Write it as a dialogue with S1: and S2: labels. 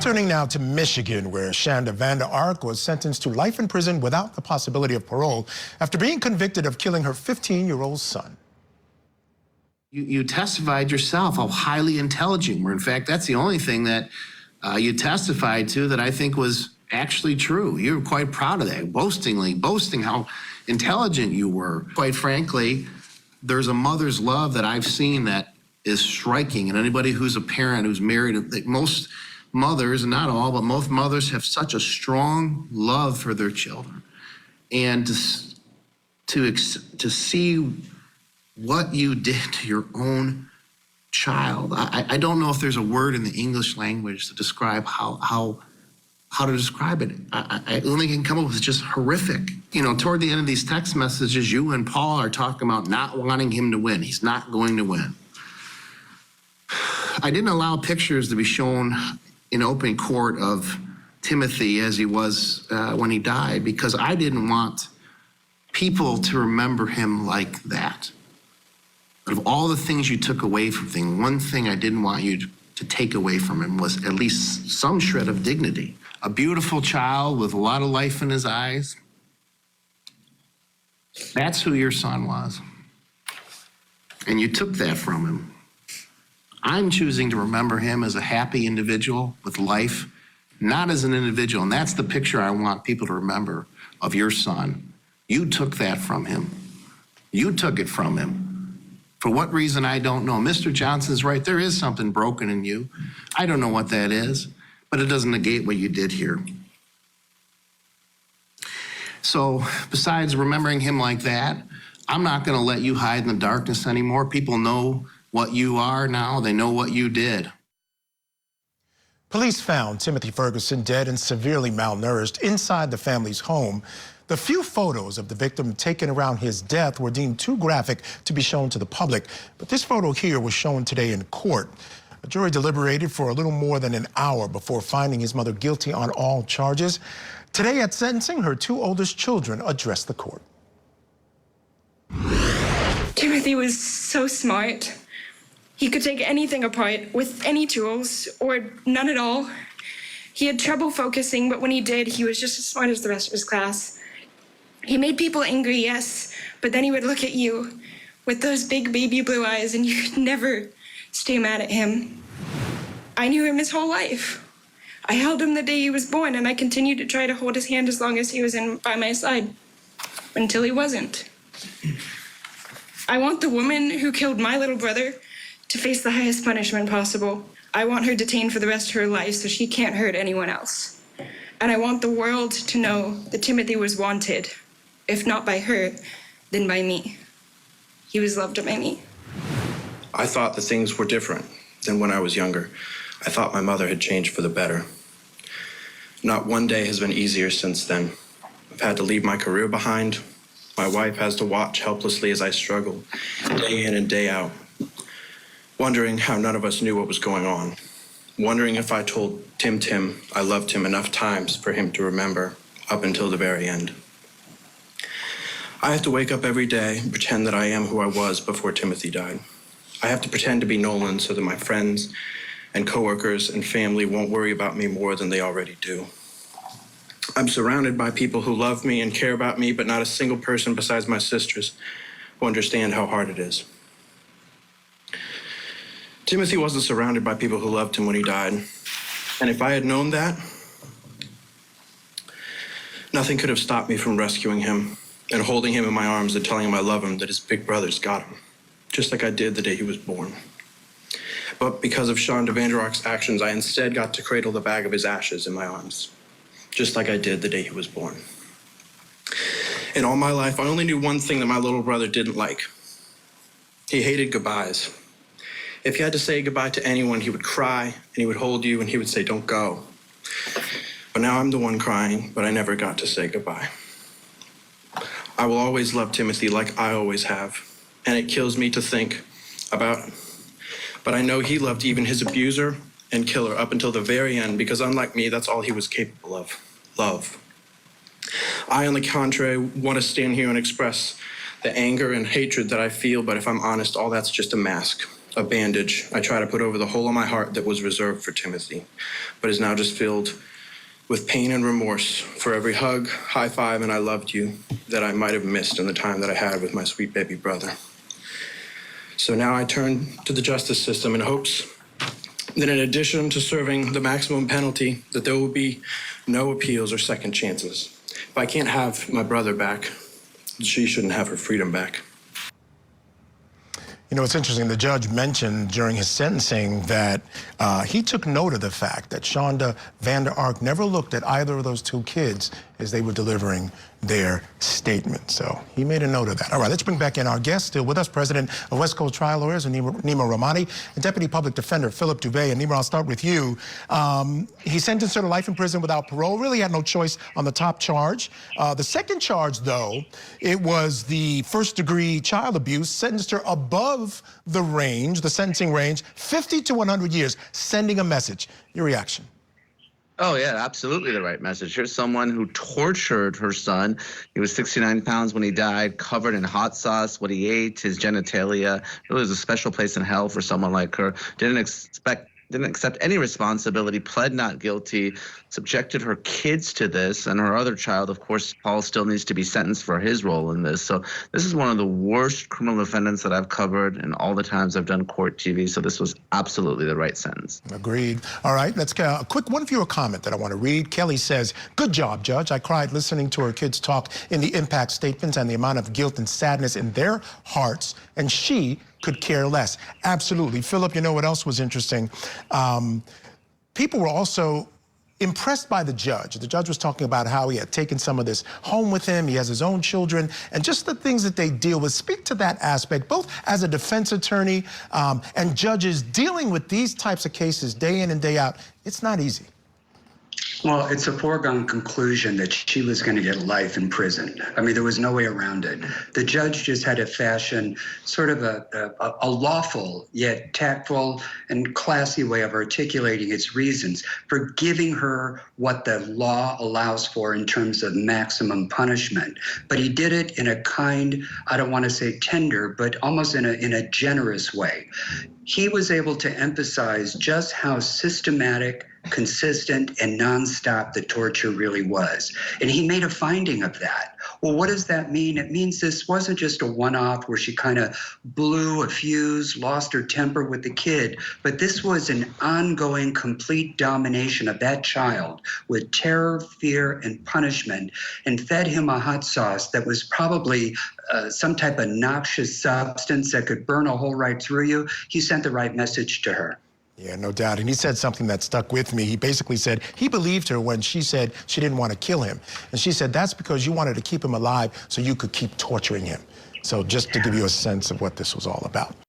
S1: Turning now to Michigan, where Shanda Vander Ark was sentenced to life in prison without the possibility of parole after being convicted of killing her 15-year-old son.
S2: You testified yourself how highly intelligent you were. In fact, that's the only thing that you testified to that I think was actually true. You were quite proud of that, boasting how intelligent you were. Quite frankly, there's a mother's love that I've seen that is striking. And anybody who's a parent who's married, most mothers, not all, but most mothers have such a strong love for their children. And to see what you did to your own child, I don't know if there's a word in the English language to describe how to describe it. I only can come up with just horrific. You know, toward the end of these text messages, you and Paul are talking about not wanting him to win. He's not going to win. I didn't allow pictures to be shown in open court of Timothy as he was when he died, because I didn't want people to remember him like that. But of all the things you took away from him, one thing I didn't want you to take away from him was at least some shred of dignity. A beautiful child with a lot of life in his eyes. That's who your son was. And you took that from him. I'm choosing to remember him as a happy individual with life, not as an individual. And that's the picture I want people to remember of your son. You took that from him. You took it from him. For what reason, I don't know. Mr. Johnson's right. There is something broken in you. I don't know what that is, but it doesn't negate what you did here. So besides remembering him like that, I'm not going to let you hide in the darkness anymore. People know what you are now. They know what you did.
S1: Police found Timothy Ferguson dead and severely malnourished inside the family's home. The few photos of the victim taken around his death were deemed too graphic to be shown to the public, but this photo here was shown today in court. A jury deliberated for a little more than an hour before finding his mother guilty on all charges. Today at sentencing, her two oldest children addressed the court.
S3: Timothy was so smart. He could take anything apart with any tools, or none at all. He had trouble focusing, but when he did, he was just as smart as the rest of his class. He made people angry, yes, but then he would look at you with those big baby blue eyes, and you could never stay mad at him. I knew him his whole life. I held him the day he was born, and I continued to try to hold his hand as long as he was by my side, until he wasn't. I want the woman who killed my little brother to face the highest punishment possible. I want her detained for the rest of her life so she can't hurt anyone else. And I want the world to know that Timothy was wanted, if not by her, then by me. He was loved by me.
S4: I thought that things were different than when I was younger. I thought my mother had changed for the better. Not one day has been easier since then. I've had to leave my career behind. My wife has to watch helplessly as I struggle, day in and day out, wondering how none of us knew what was going on, wondering if I told Tim I loved him enough times for him to remember up until the very end. I have to wake up every day and pretend that I am who I was before Timothy died. I have to pretend to be Nolan so that my friends and coworkers and family won't worry about me more than they already do. I'm surrounded by people who love me and care about me, but not a single person besides my sisters who understand how hard it is. Timothy wasn't surrounded by people who loved him when he died. And if I had known that, nothing could have stopped me from rescuing him and holding him in my arms and telling him I love him, that his big brothers got him, just like I did the day he was born. But because of Shanda Vander Ark's actions, I instead got to cradle the bag of his ashes in my arms, just like I did the day he was born. In all my life, I only knew one thing that my little brother didn't like. He hated goodbyes. If he had to say goodbye to anyone, he would cry, and he would hold you, and he would say, "Don't go." But now I'm the one crying, but I never got to say goodbye. I will always love Timothy like I always have, and it kills me to think about, but I know he loved even his abuser and killer up until the very end, because unlike me, that's all he was capable of, love. I, on the contrary, want to stand here and express the anger and hatred that I feel, but if I'm honest, all that's just a mask. a bandage I try to put over the hole in my heart that was reserved for Timothy, but is now just filled with pain and remorse for every hug, high five, and I loved you that I might have missed in the time that I had with my sweet baby brother. So now I turn to the justice system in hopes that in addition to serving the maximum penalty, that there will be no appeals or second chances. If I can't have my brother back, she shouldn't have her freedom back.
S1: You know, it's interesting. The judge mentioned during his sentencing that he took note of the fact that Shanda Vander Ark never looked at either of those two kids as they were delivering their statement. So he made a note of that. All right, let's bring back in our guest. Still with us, President of West Coast Trial Lawyers, Nima Rahmani, and Deputy Public Defender Philip Dubé. And Nima, I'll start with you. He sentenced her to life in prison without parole. Really had no choice on the top charge. The second charge, though, it was the first-degree child abuse, sentenced her above the range, the sentencing range, 50 to 100 years, sending a message. Your reaction?
S5: Oh, yeah, absolutely the right message. Here's someone who tortured her son. He was 69 pounds when he died, covered in hot sauce, what he ate, his genitalia. It was a special place in hell for someone like her. Didn't accept any responsibility, pled not guilty, subjected her kids to this, and her other child, of course, Paul, still needs to be sentenced for his role in this. So this is one of the worst criminal defendants that I've covered in all the times I've done court TV, so this was absolutely the right sentence.
S1: Agreed. All right, let's get a quick one-viewer comment that I want to read. Kelly says, good job, Judge. I cried listening to her kids talk in the impact statements and the amount of guilt and sadness in their hearts, and she could care less. Absolutely. Philip, you know what else was interesting? People were also impressed by the judge. The judge was talking about how he had taken some of this home with him. He has his own children, and just the things that they deal with. Speak to that aspect, both as a defense attorney and judges dealing with these types of cases day in and day out. It's not easy.
S6: Well, it's a foregone conclusion that she was going to get life in prison. I mean, there was no way around it. The judge just had to fashion sort of a lawful yet tactful and classy way of articulating its reasons for giving her what the law allows for in terms of maximum punishment. But he did it in a kind, I don't want to say tender, but almost in a generous way. He was able to emphasize just how systematic, consistent, and nonstop the torture really was. And he made a finding of that. Well, what does that mean? It means this wasn't just a one-off where she kind of blew a fuse, lost her temper with the kid, but this was an ongoing, complete domination of that child with terror, fear, and punishment, and fed him a hot sauce that was probably some type of noxious substance that could burn a hole right through you. He sent the right message to her.
S1: Yeah, no doubt. And he said something that stuck with me. He basically said he believed her when she said she didn't want to kill him. And she said, that's because you wanted to keep him alive so you could keep torturing him. So just to give you a sense of what this was all about.